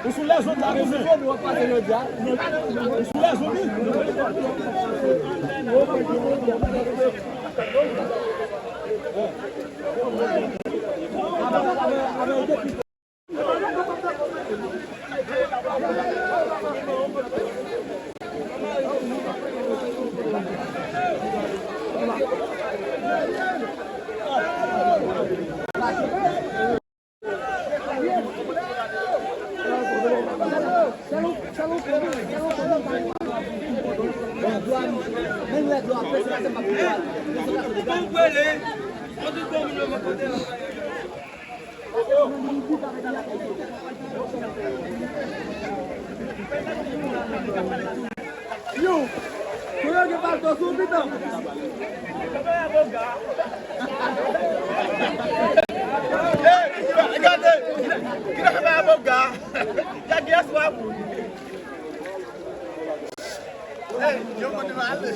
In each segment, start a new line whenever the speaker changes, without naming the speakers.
Ou sou les autres là, nous va passer le dia. Ou sou les autres. Yo, tu que faltou subito. Regardez, qui n'a pas un bon gars. Il y a bien soif. Hey, yo continue à aller.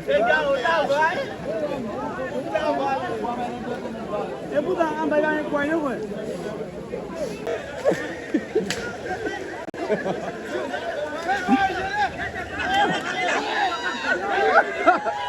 Les gars, on travaille. On travaille. Et vous en avez un coin, ouais. Ha ha ha!